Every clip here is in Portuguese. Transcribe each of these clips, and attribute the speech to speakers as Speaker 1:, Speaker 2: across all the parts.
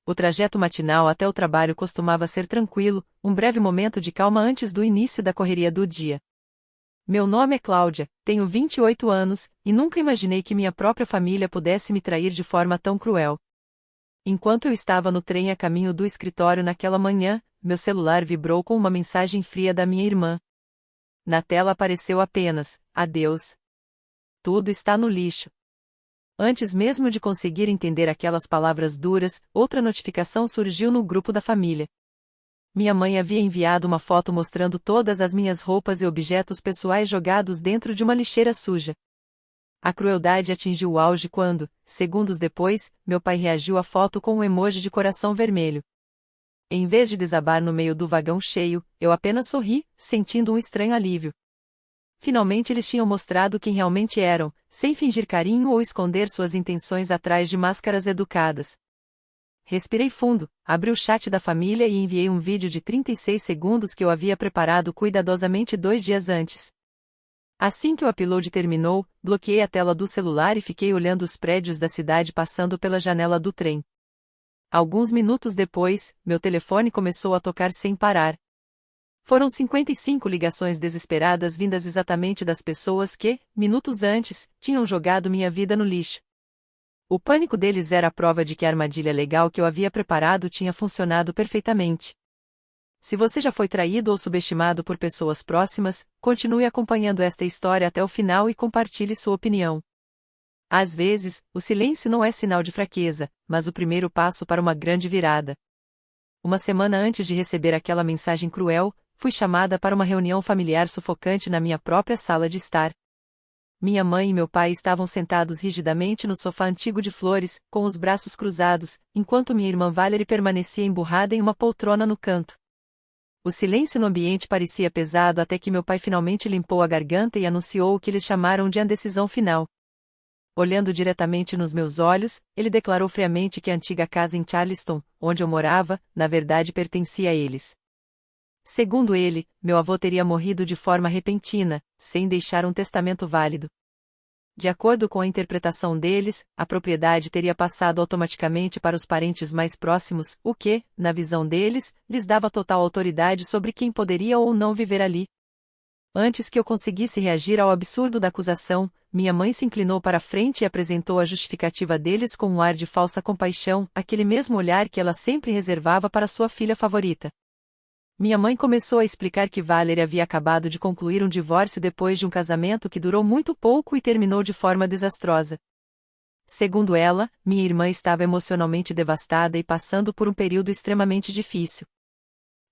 Speaker 1: O trajeto matinal até o trabalho costumava ser tranquilo, um breve momento de calma antes do início da correria do dia. Meu nome é Cláudia, tenho 28 anos, e nunca imaginei que minha própria família pudesse me trair de forma tão cruel. Enquanto eu estava no trem a caminho do escritório naquela manhã, meu celular vibrou com uma mensagem fria da minha irmã. Na tela apareceu apenas: "Adeus. Tudo está no lixo." Antes mesmo de conseguir entender aquelas palavras duras, outra notificação surgiu no grupo da família. Minha mãe havia enviado uma foto mostrando todas as minhas roupas e objetos pessoais jogados dentro de uma lixeira suja. A crueldade atingiu o auge quando, segundos depois, meu pai reagiu à foto com um emoji de coração vermelho. Em vez de desabar no meio do vagão cheio, eu apenas sorri, sentindo um estranho alívio. Finalmente eles tinham mostrado quem realmente eram, sem fingir carinho ou esconder suas intenções atrás de máscaras educadas. Respirei fundo, abri o chat da família e enviei um vídeo de 36 segundos que eu havia preparado cuidadosamente 2 dias antes. Assim que o upload terminou, bloqueei a tela do celular e fiquei olhando os prédios da cidade passando pela janela do trem. Alguns minutos depois, meu telefone começou a tocar sem parar. Foram 55 ligações desesperadas vindas exatamente das pessoas que, minutos antes, tinham jogado minha vida no lixo. O pânico deles era a prova de que a armadilha legal que eu havia preparado tinha funcionado perfeitamente. Se você já foi traído ou subestimado por pessoas próximas, continue acompanhando esta história até o final e compartilhe sua opinião. Às vezes, o silêncio não é sinal de fraqueza, mas o primeiro passo para uma grande virada. Uma semana antes de receber aquela mensagem cruel, fui chamada para uma reunião familiar sufocante na minha própria sala de estar. Minha mãe e meu pai estavam sentados rigidamente no sofá antigo de flores, com os braços cruzados, enquanto minha irmã Valerie permanecia emburrada em uma poltrona no canto. O silêncio no ambiente parecia pesado até que meu pai finalmente limpou a garganta e anunciou o que eles chamaram de a decisão final. Olhando diretamente nos meus olhos, ele declarou friamente que a antiga casa em Charleston, onde eu morava, na verdade pertencia a eles. Segundo ele, meu avô teria morrido de forma repentina, sem deixar um testamento válido. De acordo com a interpretação deles, a propriedade teria passado automaticamente para os parentes mais próximos, o que, na visão deles, lhes dava total autoridade sobre quem poderia ou não viver ali. Antes que eu conseguisse reagir ao absurdo da acusação, minha mãe se inclinou para a frente e apresentou a justificativa deles com um ar de falsa compaixão, aquele mesmo olhar que ela sempre reservava para sua filha favorita. Minha mãe começou a explicar que Valerie havia acabado de concluir um divórcio depois de um casamento que durou muito pouco e terminou de forma desastrosa. Segundo ela, minha irmã estava emocionalmente devastada e passando por um período extremamente difícil.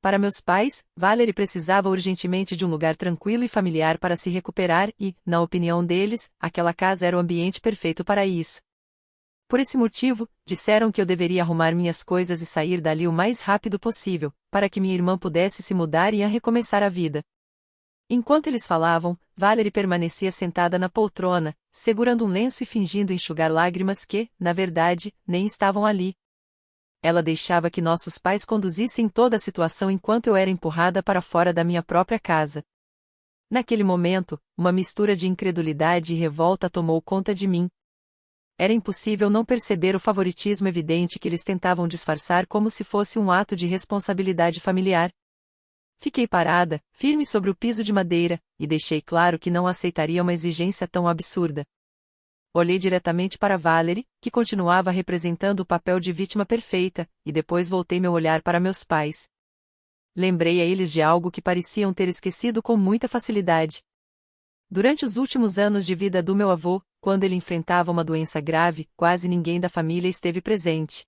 Speaker 1: Para meus pais, Valerie precisava urgentemente de um lugar tranquilo e familiar para se recuperar e, na opinião deles, aquela casa era o ambiente perfeito para isso. Por esse motivo, disseram que eu deveria arrumar minhas coisas e sair dali o mais rápido possível, para que minha irmã pudesse se mudar e recomeçar a vida. Enquanto eles falavam, Valerie permanecia sentada na poltrona, segurando um lenço e fingindo enxugar lágrimas que, na verdade, nem estavam ali. Ela deixava que nossos pais conduzissem toda a situação enquanto eu era empurrada para fora da minha própria casa. Naquele momento, uma mistura de incredulidade e revolta tomou conta de mim. Era impossível não perceber o favoritismo evidente que eles tentavam disfarçar como se fosse um ato de responsabilidade familiar. Fiquei parada, firme sobre o piso de madeira, e deixei claro que não aceitaria uma exigência tão absurda. Olhei diretamente para Valerie, que continuava representando o papel de vítima perfeita, e depois voltei meu olhar para meus pais. Lembrei a eles de algo que pareciam ter esquecido com muita facilidade. Durante os últimos anos de vida do meu avô, quando ele enfrentava uma doença grave, quase ninguém da família esteve presente.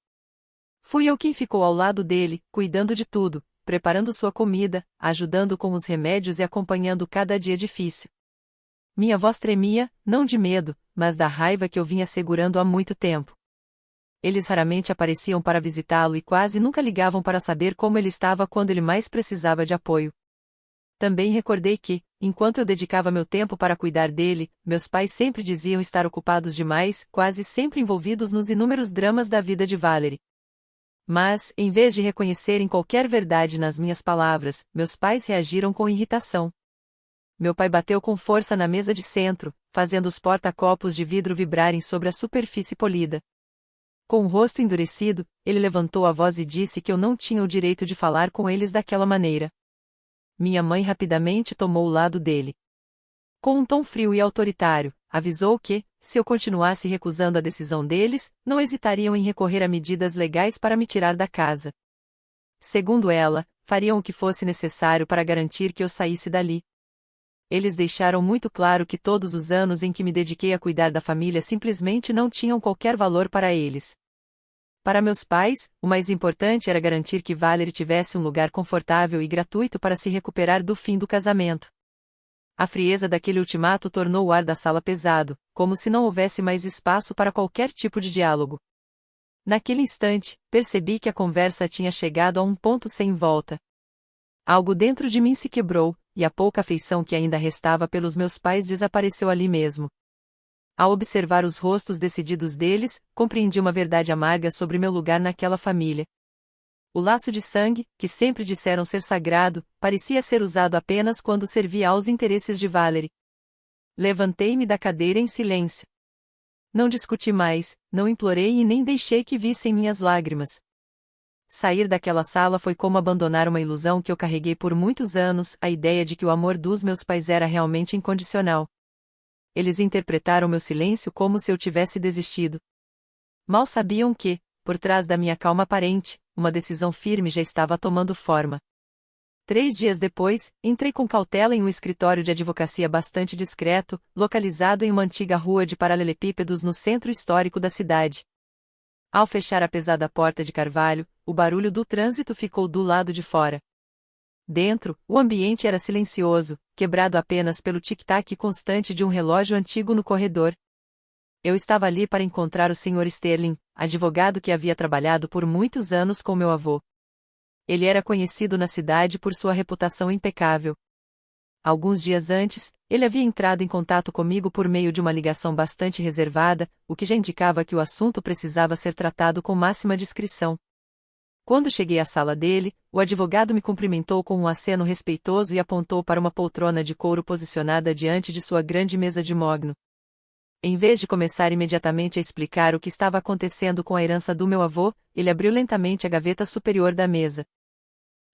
Speaker 1: Fui eu quem ficou ao lado dele, cuidando de tudo, preparando sua comida, ajudando com os remédios e acompanhando cada dia difícil. Minha voz tremia, não de medo, mas da raiva que eu vinha segurando há muito tempo. Eles raramente apareciam para visitá-lo e quase nunca ligavam para saber como ele estava quando ele mais precisava de apoio. Também recordei que, enquanto eu dedicava meu tempo para cuidar dele, meus pais sempre diziam estar ocupados demais, quase sempre envolvidos nos inúmeros dramas da vida de Valerie. Mas, em vez de reconhecerem qualquer verdade nas minhas palavras, meus pais reagiram com irritação. Meu pai bateu com força na mesa de centro, fazendo os porta-copos de vidro vibrarem sobre a superfície polida. Com o rosto endurecido, ele levantou a voz e disse que eu não tinha o direito de falar com eles daquela maneira. Minha mãe rapidamente tomou o lado dele. Com um tom frio e autoritário, avisou que, se eu continuasse recusando a decisão deles, não hesitariam em recorrer a medidas legais para me tirar da casa. Segundo ela, fariam o que fosse necessário para garantir que eu saísse dali. Eles deixaram muito claro que todos os anos em que me dediquei a cuidar da família simplesmente não tinham qualquer valor para eles. Para meus pais, o mais importante era garantir que Valerie tivesse um lugar confortável e gratuito para se recuperar do fim do casamento. A frieza daquele ultimato tornou o ar da sala pesado, como se não houvesse mais espaço para qualquer tipo de diálogo. Naquele instante, percebi que a conversa tinha chegado a um ponto sem volta. Algo dentro de mim se quebrou, e a pouca afeição que ainda restava pelos meus pais desapareceu ali mesmo. Ao observar os rostos decididos deles, compreendi uma verdade amarga sobre meu lugar naquela família. O laço de sangue, que sempre disseram ser sagrado, parecia ser usado apenas quando servia aos interesses de Valerie. Levantei-me da cadeira em silêncio. Não discuti mais, não implorei e nem deixei que vissem minhas lágrimas. Sair daquela sala foi como abandonar uma ilusão que eu carreguei por muitos anos, a ideia de que o amor dos meus pais era realmente incondicional. Eles interpretaram meu silêncio como se eu tivesse desistido. Mal sabiam que, por trás da minha calma aparente, uma decisão firme já estava tomando forma. 3 dias depois, entrei com cautela em um escritório de advocacia bastante discreto, localizado em uma antiga rua de paralelepípedos no centro histórico da cidade. Ao fechar a pesada porta de carvalho, o barulho do trânsito ficou do lado de fora. Dentro, o ambiente era silencioso, quebrado apenas pelo tic-tac constante de um relógio antigo no corredor. Eu estava ali para encontrar o Sr. Sterling, advogado que havia trabalhado por muitos anos com meu avô. Ele era conhecido na cidade por sua reputação impecável. Alguns dias antes, ele havia entrado em contato comigo por meio de uma ligação bastante reservada, o que já indicava que o assunto precisava ser tratado com máxima discrição. Quando cheguei à sala dele, o advogado me cumprimentou com um aceno respeitoso e apontou para uma poltrona de couro posicionada diante de sua grande mesa de mogno. Em vez de começar imediatamente a explicar o que estava acontecendo com a herança do meu avô, ele abriu lentamente a gaveta superior da mesa.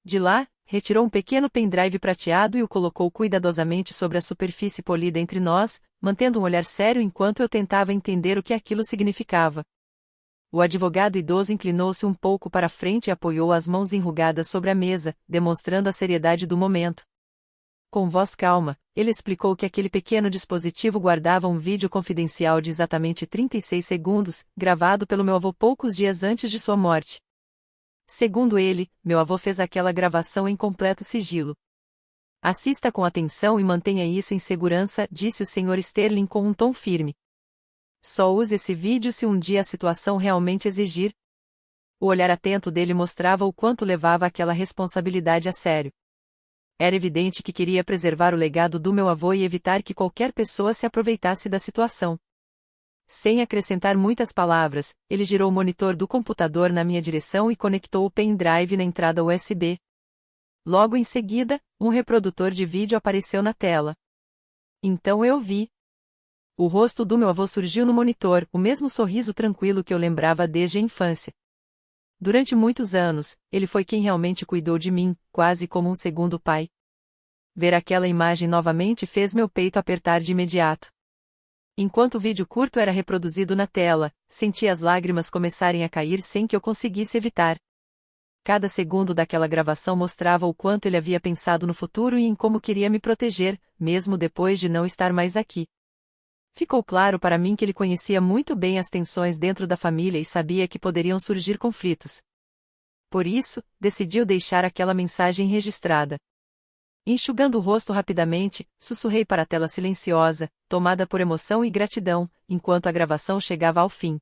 Speaker 1: De lá, retirou um pequeno pendrive prateado e o colocou cuidadosamente sobre a superfície polida entre nós, mantendo um olhar sério enquanto eu tentava entender o que aquilo significava. O advogado idoso inclinou-se um pouco para a frente e apoiou as mãos enrugadas sobre a mesa, demonstrando a seriedade do momento. Com voz calma, ele explicou que aquele pequeno dispositivo guardava um vídeo confidencial de exatamente 36 segundos, gravado pelo meu avô poucos dias antes de sua morte. Segundo ele, meu avô fez aquela gravação em completo sigilo. Assista com atenção e mantenha isso em segurança, disse o Sr. Sterling com um tom firme. Só use esse vídeo se um dia a situação realmente exigir. O olhar atento dele mostrava o quanto levava aquela responsabilidade a sério. Era evidente que queria preservar o legado do meu avô e evitar que qualquer pessoa se aproveitasse da situação. Sem acrescentar muitas palavras, ele girou o monitor do computador na minha direção e conectou o pendrive na entrada USB. Logo em seguida, um reprodutor de vídeo apareceu na tela. Então eu vi. O rosto do meu avô surgiu no monitor, o mesmo sorriso tranquilo que eu lembrava desde a infância. Durante muitos anos, ele foi quem realmente cuidou de mim, quase como um segundo pai. Ver aquela imagem novamente fez meu peito apertar de imediato. Enquanto o vídeo curto era reproduzido na tela, senti as lágrimas começarem a cair sem que eu conseguisse evitar. Cada segundo daquela gravação mostrava o quanto ele havia pensado no futuro e em como queria me proteger, mesmo depois de não estar mais aqui. Ficou claro para mim que ele conhecia muito bem as tensões dentro da família e sabia que poderiam surgir conflitos. Por isso, decidiu deixar aquela mensagem registrada. Enxugando o rosto rapidamente, sussurrei para a tela silenciosa, tomada por emoção e gratidão, enquanto a gravação chegava ao fim.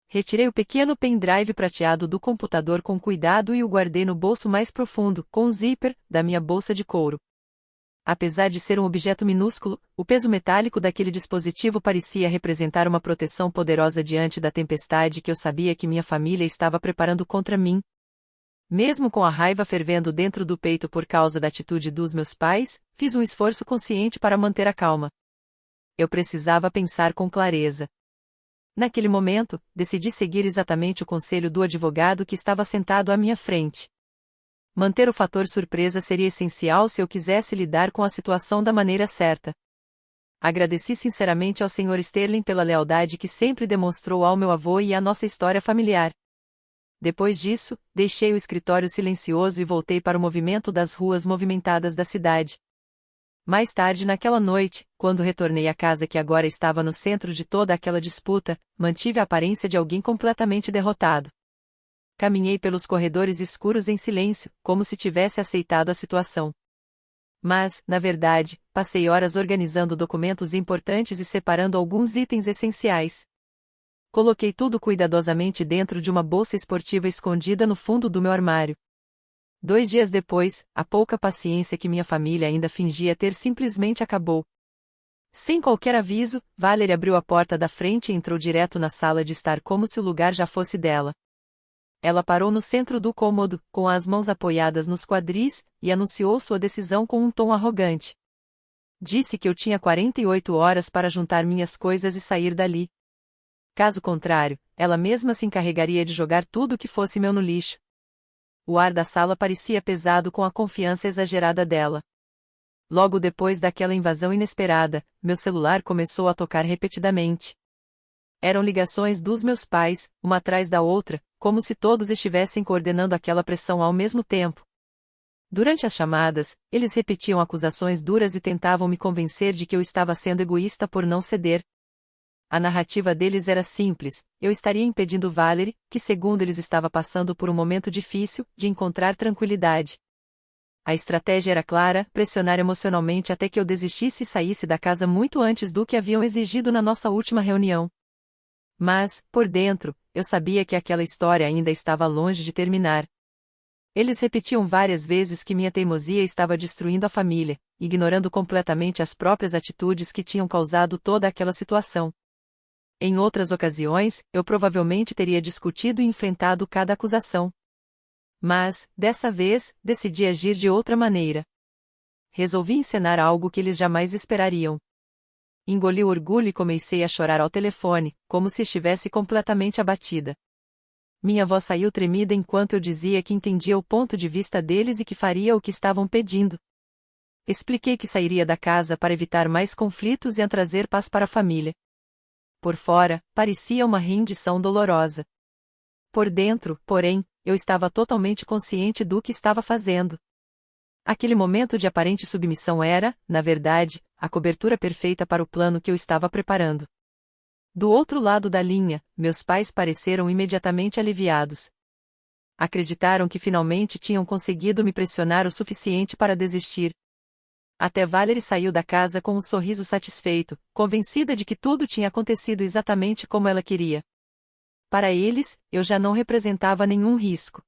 Speaker 1: Retirei o pequeno pendrive prateado do computador com cuidado e o guardei no bolso mais profundo, com o zíper, da minha bolsa de couro. Apesar de ser um objeto minúsculo, o peso metálico daquele dispositivo parecia representar uma proteção poderosa diante da tempestade que eu sabia que minha família estava preparando contra mim. Mesmo com a raiva fervendo dentro do peito por causa da atitude dos meus pais, fiz um esforço consciente para manter a calma. Eu precisava pensar com clareza. Naquele momento, decidi seguir exatamente o conselho do advogado que estava sentado à minha frente. Manter o fator surpresa seria essencial se eu quisesse lidar com a situação da maneira certa. Agradeci sinceramente ao Sr. Sterling pela lealdade que sempre demonstrou ao meu avô e à nossa história familiar. Depois disso, deixei o escritório silencioso e voltei para o movimento das ruas movimentadas da cidade. Mais tarde naquela noite, quando retornei à casa que agora estava no centro de toda aquela disputa, mantive a aparência de alguém completamente derrotado. Caminhei pelos corredores escuros em silêncio, como se tivesse aceitado a situação. Mas, na verdade, passei horas organizando documentos importantes e separando alguns itens essenciais. Coloquei tudo cuidadosamente dentro de uma bolsa esportiva escondida no fundo do meu armário. 2 dias depois, a pouca paciência que minha família ainda fingia ter simplesmente acabou. Sem qualquer aviso, Valerie abriu a porta da frente e entrou direto na sala de estar como se o lugar já fosse dela. Ela parou no centro do cômodo, com as mãos apoiadas nos quadris, e anunciou sua decisão com um tom arrogante. Disse que eu tinha 48 horas para juntar minhas coisas e sair dali. Caso contrário, ela mesma se encarregaria de jogar tudo o que fosse meu no lixo. O ar da sala parecia pesado com a confiança exagerada dela. Logo depois daquela invasão inesperada, meu celular começou a tocar repetidamente. Eram ligações dos meus pais, uma atrás da outra, como se todos estivessem coordenando aquela pressão ao mesmo tempo. Durante as chamadas, eles repetiam acusações duras e tentavam me convencer de que eu estava sendo egoísta por não ceder. A narrativa deles era simples: eu estaria impedindo Valerie, que segundo eles estava passando por um momento difícil, de encontrar tranquilidade. A estratégia era clara: pressionar emocionalmente até que eu desistisse e saísse da casa muito antes do que haviam exigido na nossa última reunião. Mas, por dentro, eu sabia que aquela história ainda estava longe de terminar. Eles repetiam várias vezes que minha teimosia estava destruindo a família, ignorando completamente as próprias atitudes que tinham causado toda aquela situação. Em outras ocasiões, eu provavelmente teria discutido e enfrentado cada acusação. Mas, dessa vez, decidi agir de outra maneira. Resolvi encenar algo que eles jamais esperariam. Engoli o orgulho e comecei a chorar ao telefone, como se estivesse completamente abatida. Minha voz saiu tremida enquanto eu dizia que entendia o ponto de vista deles e que faria o que estavam pedindo. Expliquei que sairia da casa para evitar mais conflitos e a trazer paz para a família. Por fora, parecia uma rendição dolorosa. Por dentro, porém, eu estava totalmente consciente do que estava fazendo. Aquele momento de aparente submissão era, na verdade, a cobertura perfeita para o plano que eu estava preparando. Do outro lado da linha, meus pais pareceram imediatamente aliviados. Acreditaram que finalmente tinham conseguido me pressionar o suficiente para desistir. Até Valerie saiu da casa com um sorriso satisfeito, convencida de que tudo tinha acontecido exatamente como ela queria. Para eles, eu já não representava nenhum risco.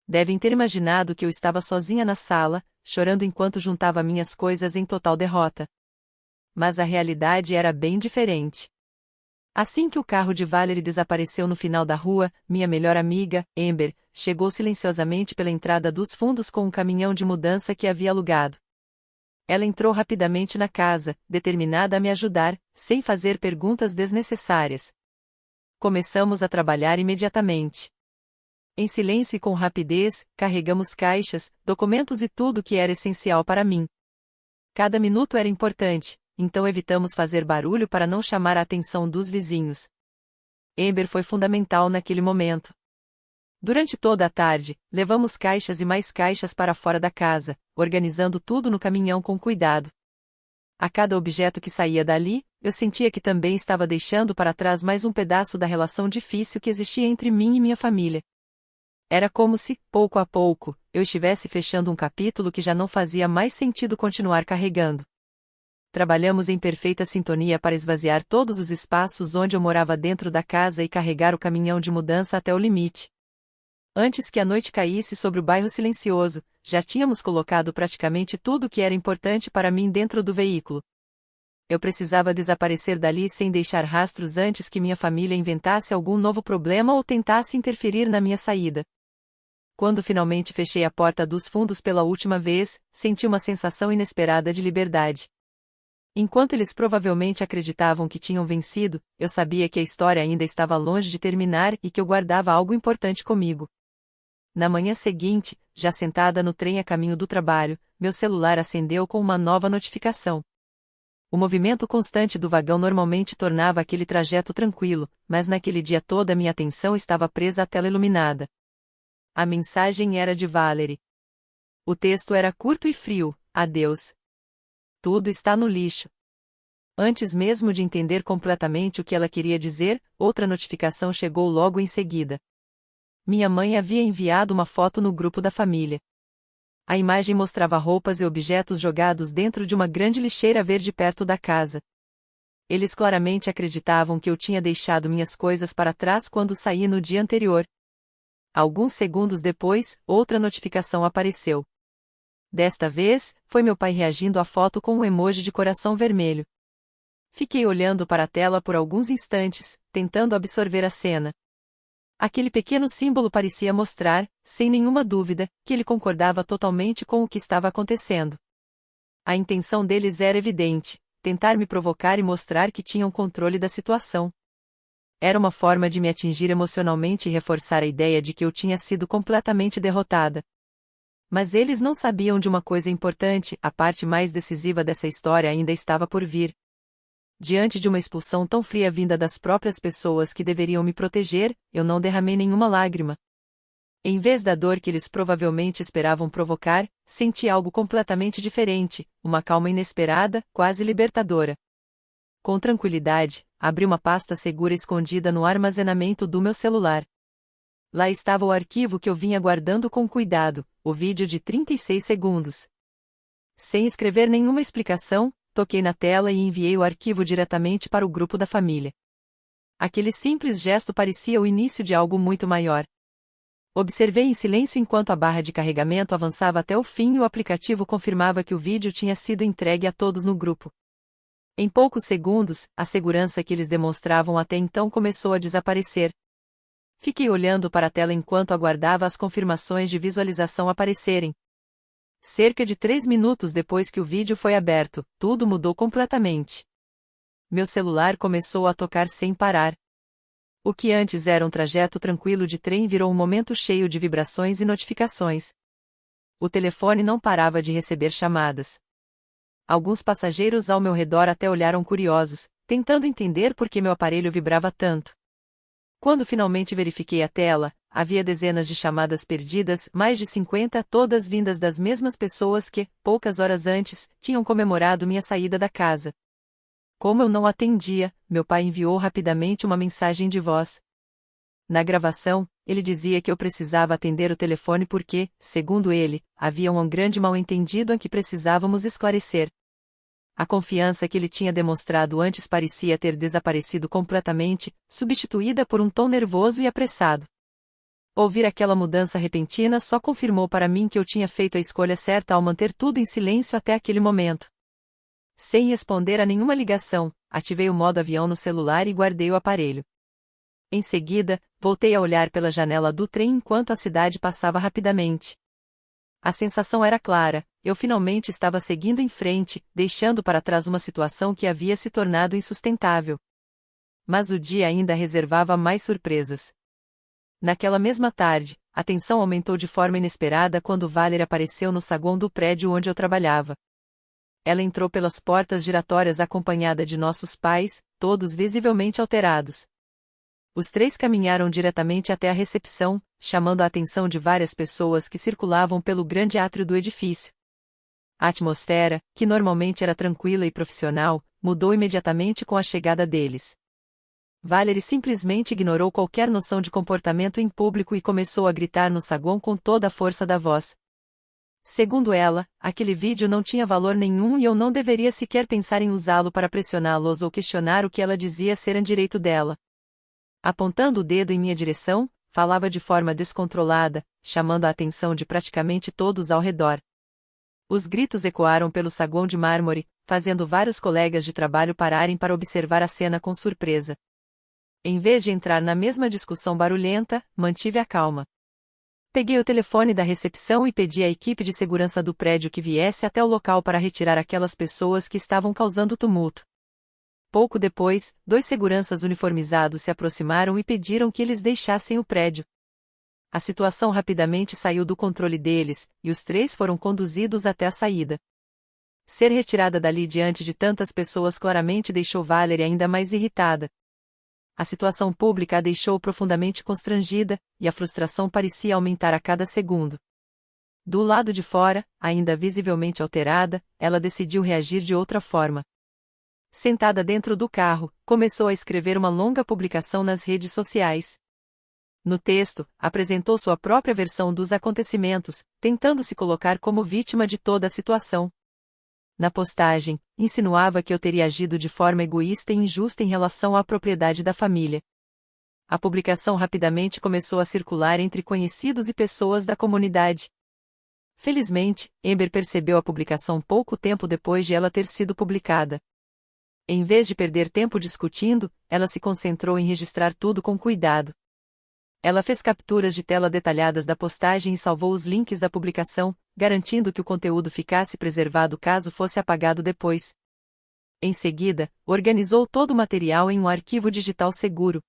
Speaker 1: Devem ter imaginado que eu estava sozinha na sala, chorando enquanto juntava minhas coisas em total derrota. Mas a realidade era bem diferente. Assim que o carro de Valerie desapareceu no final da rua, minha melhor amiga, Amber, chegou silenciosamente pela entrada dos fundos com um caminhão de mudança que havia alugado. Ela entrou rapidamente na casa, determinada a me ajudar, sem fazer perguntas desnecessárias. Começamos a trabalhar imediatamente. Em silêncio e com rapidez, carregamos caixas, documentos e tudo que era essencial para mim. Cada minuto era importante, então evitamos fazer barulho para não chamar a atenção dos vizinhos. Amber foi fundamental naquele momento. Durante toda a tarde, levamos caixas e mais caixas para fora da casa, organizando tudo no caminhão com cuidado. A cada objeto que saía dali, eu sentia que também estava deixando para trás mais um pedaço da relação difícil que existia entre mim e minha família. Era como se, pouco a pouco, eu estivesse fechando um capítulo que já não fazia mais sentido continuar carregando. Trabalhamos em perfeita sintonia para esvaziar todos os espaços onde eu morava dentro da casa e carregar o caminhão de mudança até o limite. Antes que a noite caísse sobre o bairro silencioso, já tínhamos colocado praticamente tudo o que era importante para mim dentro do veículo. Eu precisava desaparecer dali sem deixar rastros antes que minha família inventasse algum novo problema ou tentasse interferir na minha saída. Quando finalmente fechei a porta dos fundos pela última vez, senti uma sensação inesperada de liberdade. Enquanto eles provavelmente acreditavam que tinham vencido, eu sabia que a história ainda estava longe de terminar e que eu guardava algo importante comigo. Na manhã seguinte, já sentada no trem a caminho do trabalho, meu celular acendeu com uma nova notificação. O movimento constante do vagão normalmente tornava aquele trajeto tranquilo, mas naquele dia toda minha atenção estava presa à tela iluminada. A mensagem era de Valerie. O texto era curto e frio: adeus. Tudo está no lixo. Antes mesmo de entender completamente o que ela queria dizer, outra notificação chegou logo em seguida. Minha mãe havia enviado uma foto no grupo da família. A imagem mostrava roupas e objetos jogados dentro de uma grande lixeira verde perto da casa. Eles claramente acreditavam que eu tinha deixado minhas coisas para trás quando saí no dia anterior. Alguns segundos depois, outra notificação apareceu. Desta vez, foi meu pai reagindo à foto com um emoji de coração vermelho. Fiquei olhando para a tela por alguns instantes, tentando absorver a cena. Aquele pequeno símbolo parecia mostrar, sem nenhuma dúvida, que ele concordava totalmente com o que estava acontecendo. A intenção deles era evidente: tentar me provocar e mostrar que tinham controle da situação. Era uma forma de me atingir emocionalmente e reforçar a ideia de que eu tinha sido completamente derrotada. Mas eles não sabiam de uma coisa importante: a parte mais decisiva dessa história ainda estava por vir. Diante de uma expulsão tão fria vinda das próprias pessoas que deveriam me proteger, eu não derramei nenhuma lágrima. Em vez da dor que eles provavelmente esperavam provocar, senti algo completamente diferente, uma calma inesperada, quase libertadora. Com tranquilidade, abri uma pasta segura escondida no armazenamento do meu celular. Lá estava o arquivo que eu vinha guardando com cuidado, o vídeo de 36 segundos. Sem escrever nenhuma explicação, toquei na tela e enviei o arquivo diretamente para o grupo da família. Aquele simples gesto parecia o início de algo muito maior. Observei em silêncio enquanto a barra de carregamento avançava até o fim e o aplicativo confirmava que o vídeo tinha sido entregue a todos no grupo. Em poucos segundos, a segurança que eles demonstravam até então começou a desaparecer. Fiquei olhando para a tela enquanto aguardava as confirmações de visualização aparecerem. Cerca de 3 minutos depois que o vídeo foi aberto, tudo mudou completamente. Meu celular começou a tocar sem parar. O que antes era um trajeto tranquilo de trem virou um momento cheio de vibrações e notificações. O telefone não parava de receber chamadas. Alguns passageiros ao meu redor até olharam curiosos, tentando entender por que meu aparelho vibrava tanto. Quando finalmente verifiquei a tela, havia dezenas de chamadas perdidas, mais de 50, todas vindas das mesmas pessoas que, poucas horas antes, tinham comemorado minha saída da casa. Como eu não atendia, meu pai enviou rapidamente uma mensagem de voz. Na gravação, ele dizia que eu precisava atender o telefone porque, segundo ele, havia um grande mal-entendido em que precisávamos esclarecer. A confiança que ele tinha demonstrado antes parecia ter desaparecido completamente, substituída por um tom nervoso e apressado. Ouvir aquela mudança repentina só confirmou para mim que eu tinha feito a escolha certa ao manter tudo em silêncio até aquele momento. Sem responder a nenhuma ligação, ativei o modo avião no celular e guardei o aparelho. Em seguida, voltei a olhar pela janela do trem enquanto a cidade passava rapidamente. A sensação era clara: eu finalmente estava seguindo em frente, deixando para trás uma situação que havia se tornado insustentável. Mas o dia ainda reservava mais surpresas. Naquela mesma tarde, a tensão aumentou de forma inesperada quando Valerie apareceu no saguão do prédio onde eu trabalhava. Ela entrou pelas portas giratórias acompanhada de nossos pais, todos visivelmente alterados. Os três caminharam diretamente até a recepção, chamando a atenção de várias pessoas que circulavam pelo grande átrio do edifício. A atmosfera, que normalmente era tranquila e profissional, mudou imediatamente com a chegada deles. Valerie simplesmente ignorou qualquer noção de comportamento em público e começou a gritar no saguão com toda a força da voz. Segundo ela, aquele vídeo não tinha valor nenhum e eu não deveria sequer pensar em usá-lo para pressioná-los ou questionar o que ela dizia ser direito dela. Apontando o dedo em minha direção, falava de forma descontrolada, chamando a atenção de praticamente todos ao redor. Os gritos ecoaram pelo saguão de mármore, fazendo vários colegas de trabalho pararem para observar a cena com surpresa. Em vez de entrar na mesma discussão barulhenta, mantive a calma. Peguei o telefone da recepção e pedi à equipe de segurança do prédio que viesse até o local para retirar aquelas pessoas que estavam causando tumulto. Pouco depois, 2 seguranças uniformizados se aproximaram e pediram que eles deixassem o prédio. A situação rapidamente saiu do controle deles, e os 3 foram conduzidos até a saída. Ser retirada dali diante de tantas pessoas claramente deixou Valerie ainda mais irritada. A situação pública a deixou profundamente constrangida, e a frustração parecia aumentar a cada segundo. Do lado de fora, ainda visivelmente alterada, ela decidiu reagir de outra forma. Sentada dentro do carro, começou a escrever uma longa publicação nas redes sociais. No texto, apresentou sua própria versão dos acontecimentos, tentando se colocar como vítima de toda a situação. Na postagem, insinuava que eu teria agido de forma egoísta e injusta em relação à propriedade da família. A publicação rapidamente começou a circular entre conhecidos e pessoas da comunidade. Felizmente, Amber percebeu a publicação pouco tempo depois de ela ter sido publicada. Em vez de perder tempo discutindo, ela se concentrou em registrar tudo com cuidado. Ela fez capturas de tela detalhadas da postagem e salvou os links da publicação, garantindo que o conteúdo ficasse preservado caso fosse apagado depois. Em seguida, organizou todo o material em um arquivo digital seguro.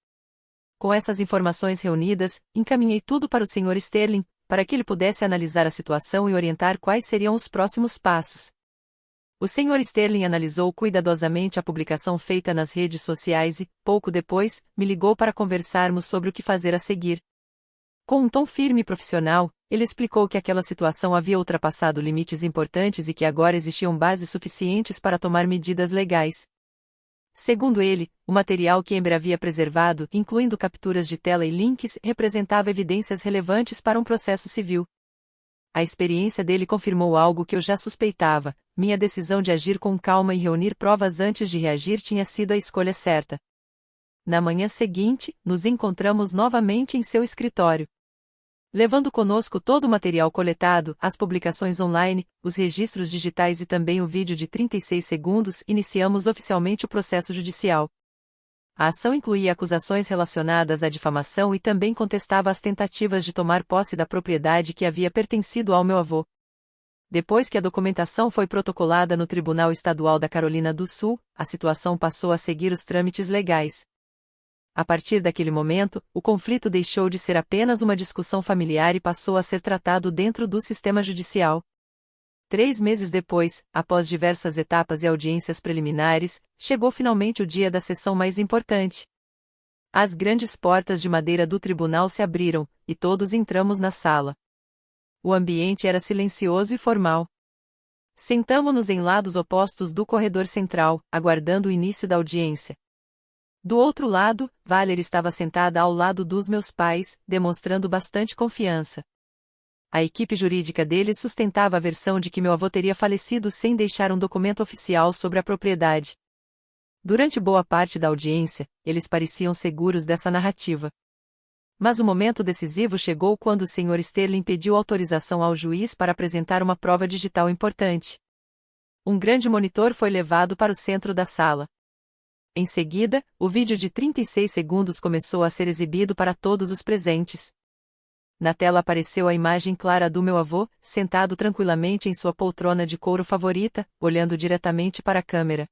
Speaker 1: Com essas informações reunidas, encaminhei tudo para o Sr. Sterling, para que ele pudesse analisar a situação e orientar quais seriam os próximos passos. O Sr. Sterling analisou cuidadosamente a publicação feita nas redes sociais e, pouco depois, me ligou para conversarmos sobre o que fazer a seguir. Com um tom firme e profissional, ele explicou que aquela situação havia ultrapassado limites importantes e que agora existiam bases suficientes para tomar medidas legais. Segundo ele, o material que Amber havia preservado, incluindo capturas de tela e links, representava evidências relevantes para um processo civil. A experiência dele confirmou algo que eu já suspeitava: minha decisão de agir com calma e reunir provas antes de reagir tinha sido a escolha certa. Na manhã seguinte, nos encontramos novamente em seu escritório. Levando conosco todo o material coletado, as publicações online, os registros digitais e também o vídeo de 36 segundos, iniciamos oficialmente o processo judicial. A ação incluía acusações relacionadas à difamação e também contestava as tentativas de tomar posse da propriedade que havia pertencido ao meu avô. Depois que a documentação foi protocolada no Tribunal Estadual da Carolina do Sul, a situação passou a seguir os trâmites legais. A partir daquele momento, o conflito deixou de ser apenas uma discussão familiar e passou a ser tratado dentro do sistema judicial. 3 meses depois, após diversas etapas e audiências preliminares, chegou finalmente o dia da sessão mais importante. As grandes portas de madeira do tribunal se abriram, e todos entramos na sala. O ambiente era silencioso e formal. Sentamo-nos em lados opostos do corredor central, aguardando o início da audiência. Do outro lado, Valerie estava sentada ao lado dos meus pais, demonstrando bastante confiança. A equipe jurídica deles sustentava a versão de que meu avô teria falecido sem deixar um documento oficial sobre a propriedade. Durante boa parte da audiência, eles pareciam seguros dessa narrativa. Mas o momento decisivo chegou quando o Sr. Sterling pediu autorização ao juiz para apresentar uma prova digital importante. Um grande monitor foi levado para o centro da sala. Em seguida, o vídeo de 36 segundos começou a ser exibido para todos os presentes. Na tela apareceu a imagem clara do meu avô, sentado tranquilamente em sua poltrona de couro favorita, olhando diretamente para a câmera.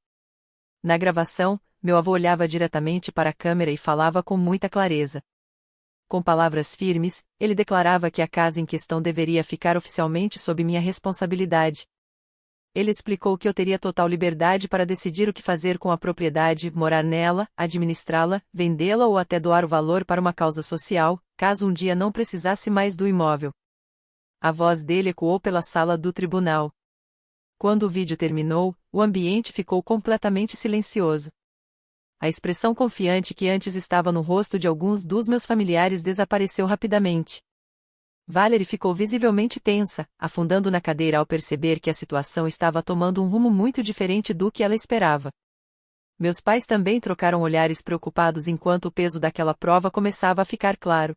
Speaker 1: Na gravação, meu avô olhava diretamente para a câmera e falava com muita clareza. Com palavras firmes, ele declarava que a casa em questão deveria ficar oficialmente sob minha responsabilidade. Ele explicou que eu teria total liberdade para decidir o que fazer com a propriedade, morar nela, administrá-la, vendê-la ou até doar o valor para uma causa social, caso um dia não precisasse mais do imóvel. A voz dele ecoou pela sala do tribunal. Quando o vídeo terminou, o ambiente ficou completamente silencioso. A expressão confiante que antes estava no rosto de alguns dos meus familiares desapareceu rapidamente. Valerie ficou visivelmente tensa, afundando na cadeira ao perceber que a situação estava tomando um rumo muito diferente do que ela esperava. Meus pais também trocaram olhares preocupados enquanto o peso daquela prova começava a ficar claro.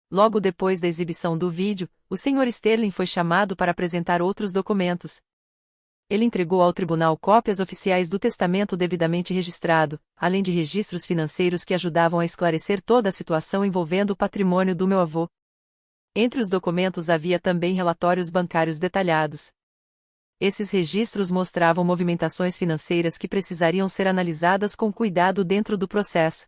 Speaker 1: Logo depois da exibição do vídeo, o Sr. Sterling foi chamado para apresentar outros documentos. Ele entregou ao tribunal cópias oficiais do testamento devidamente registrado, além de registros financeiros que ajudavam a esclarecer toda a situação envolvendo o patrimônio do meu avô. Entre os documentos havia também relatórios bancários detalhados. Esses registros mostravam movimentações financeiras que precisariam ser analisadas com cuidado dentro do processo.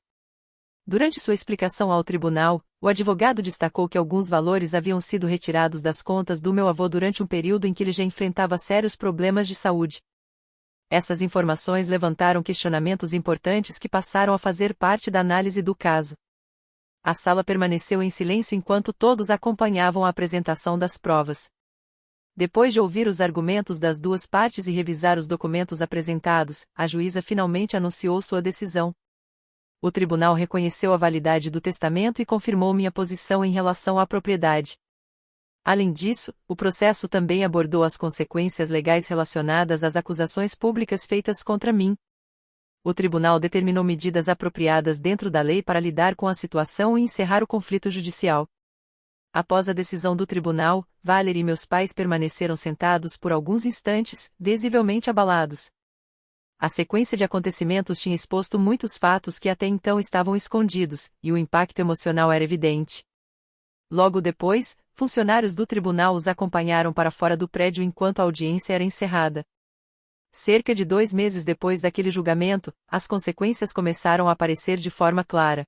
Speaker 1: Durante sua explicação ao tribunal, o advogado destacou que alguns valores haviam sido retirados das contas do meu avô durante um período em que ele já enfrentava sérios problemas de saúde. Essas informações levantaram questionamentos importantes que passaram a fazer parte da análise do caso. A sala permaneceu em silêncio enquanto todos acompanhavam a apresentação das provas. Depois de ouvir os argumentos das duas partes e revisar os documentos apresentados, a juíza finalmente anunciou sua decisão. O tribunal reconheceu a validade do testamento e confirmou minha posição em relação à propriedade. Além disso, o processo também abordou as consequências legais relacionadas às acusações públicas feitas contra mim. O tribunal determinou medidas apropriadas dentro da lei para lidar com a situação e encerrar o conflito judicial. Após a decisão do tribunal, Valerie e meus pais permaneceram sentados por alguns instantes, visivelmente abalados. A sequência de acontecimentos tinha exposto muitos fatos que até então estavam escondidos, e o impacto emocional era evidente. Logo depois, funcionários do tribunal os acompanharam para fora do prédio enquanto a audiência era encerrada. Cerca de 2 meses depois daquele julgamento, as consequências começaram a aparecer de forma clara.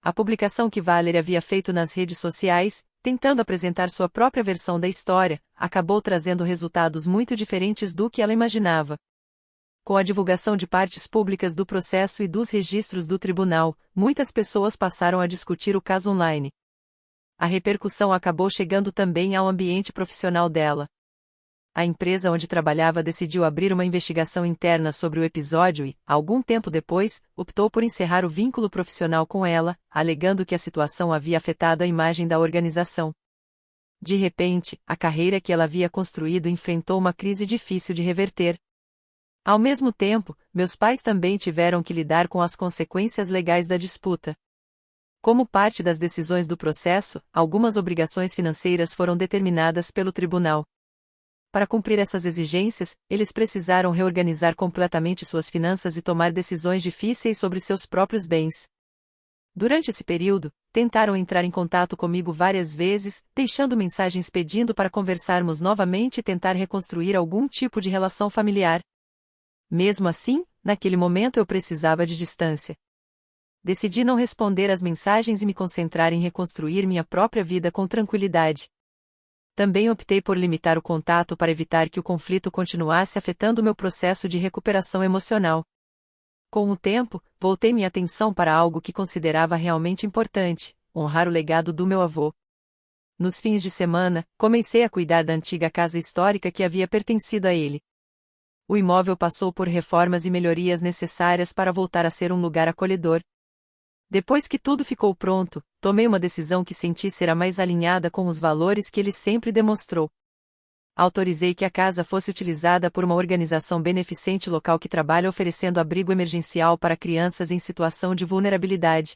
Speaker 1: A publicação que Valerie havia feito nas redes sociais, tentando apresentar sua própria versão da história, acabou trazendo resultados muito diferentes do que ela imaginava. Com a divulgação de partes públicas do processo e dos registros do tribunal, muitas pessoas passaram a discutir o caso online. A repercussão acabou chegando também ao ambiente profissional dela. A empresa onde trabalhava decidiu abrir uma investigação interna sobre o episódio e, algum tempo depois, optou por encerrar o vínculo profissional com ela, alegando que a situação havia afetado a imagem da organização. De repente, a carreira que ela havia construído enfrentou uma crise difícil de reverter. Ao mesmo tempo, meus pais também tiveram que lidar com as consequências legais da disputa. Como parte das decisões do processo, algumas obrigações financeiras foram determinadas pelo tribunal. Para cumprir essas exigências, eles precisaram reorganizar completamente suas finanças e tomar decisões difíceis sobre seus próprios bens. Durante esse período, tentaram entrar em contato comigo várias vezes, deixando mensagens pedindo para conversarmos novamente e tentar reconstruir algum tipo de relação familiar. Mesmo assim, naquele momento eu precisava de distância. Decidi não responder às mensagens e me concentrar em reconstruir minha própria vida com tranquilidade. Também optei por limitar o contato para evitar que o conflito continuasse afetando meu processo de recuperação emocional. Com o tempo, voltei minha atenção para algo que considerava realmente importante: honrar o legado do meu avô. Nos fins de semana, comecei a cuidar da antiga casa histórica que havia pertencido a ele. O imóvel passou por reformas e melhorias necessárias para voltar a ser um lugar acolhedor. Depois que tudo ficou pronto, tomei uma decisão que senti ser a mais alinhada com os valores que ele sempre demonstrou. Autorizei que a casa fosse utilizada por uma organização beneficente local que trabalha oferecendo abrigo emergencial para crianças em situação de vulnerabilidade.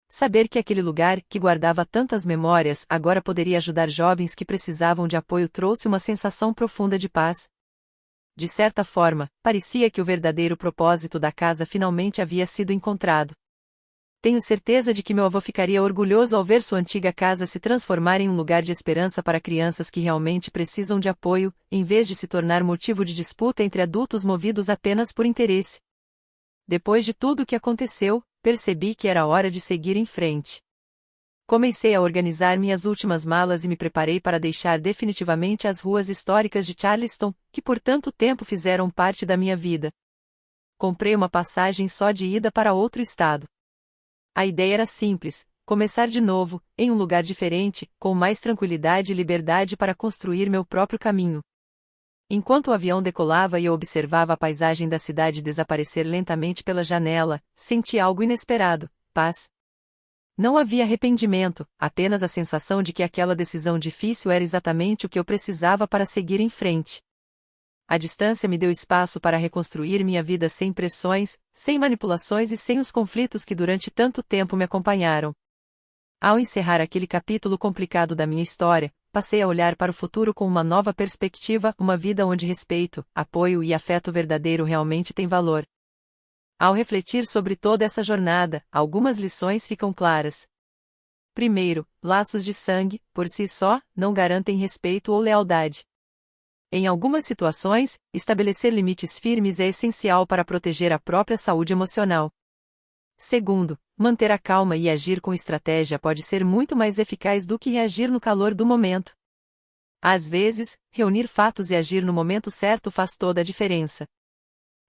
Speaker 1: Saber que aquele lugar, que guardava tantas memórias, agora poderia ajudar jovens que precisavam de apoio trouxe uma sensação profunda de paz. De certa forma, parecia que o verdadeiro propósito da casa finalmente havia sido encontrado. Tenho certeza de que meu avô ficaria orgulhoso ao ver sua antiga casa se transformar em um lugar de esperança para crianças que realmente precisam de apoio, em vez de se tornar motivo de disputa entre adultos movidos apenas por interesse. Depois de tudo o que aconteceu, percebi que era hora de seguir em frente. Comecei a organizar minhas últimas malas e me preparei para deixar definitivamente as ruas históricas de Charleston, que por tanto tempo fizeram parte da minha vida. Comprei uma passagem só de ida para outro estado. A ideia era simples: começar de novo, em um lugar diferente, com mais tranquilidade e liberdade para construir meu próprio caminho. Enquanto o avião decolava e eu observava a paisagem da cidade desaparecer lentamente pela janela, senti algo inesperado: paz. Não havia arrependimento, apenas a sensação de que aquela decisão difícil era exatamente o que eu precisava para seguir em frente. A distância me deu espaço para reconstruir minha vida sem pressões, sem manipulações e sem os conflitos que durante tanto tempo me acompanharam. Ao encerrar aquele capítulo complicado da minha história, passei a olhar para o futuro com uma nova perspectiva, uma vida onde respeito, apoio e afeto verdadeiro realmente têm valor. Ao refletir sobre toda essa jornada, algumas lições ficam claras. Primeiro, laços de sangue, por si só, não garantem respeito ou lealdade. Em algumas situações, estabelecer limites firmes é essencial para proteger a própria saúde emocional. Segundo, manter a calma e agir com estratégia pode ser muito mais eficaz do que reagir no calor do momento. Às vezes, reunir fatos e agir no momento certo faz toda a diferença.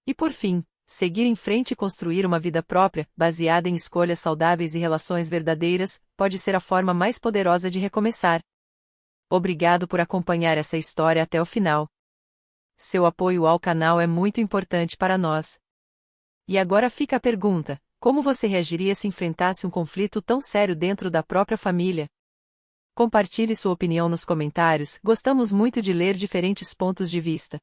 Speaker 1: E por fim, seguir em frente e construir uma vida própria, baseada em escolhas saudáveis e relações verdadeiras, pode ser a forma mais poderosa de recomeçar. Obrigado por acompanhar essa história até o final. Seu apoio ao canal é muito importante para nós. E agora fica a pergunta: como você reagiria se enfrentasse um conflito tão sério dentro da própria família? Compartilhe sua opinião nos comentários, gostamos muito de ler diferentes pontos de vista.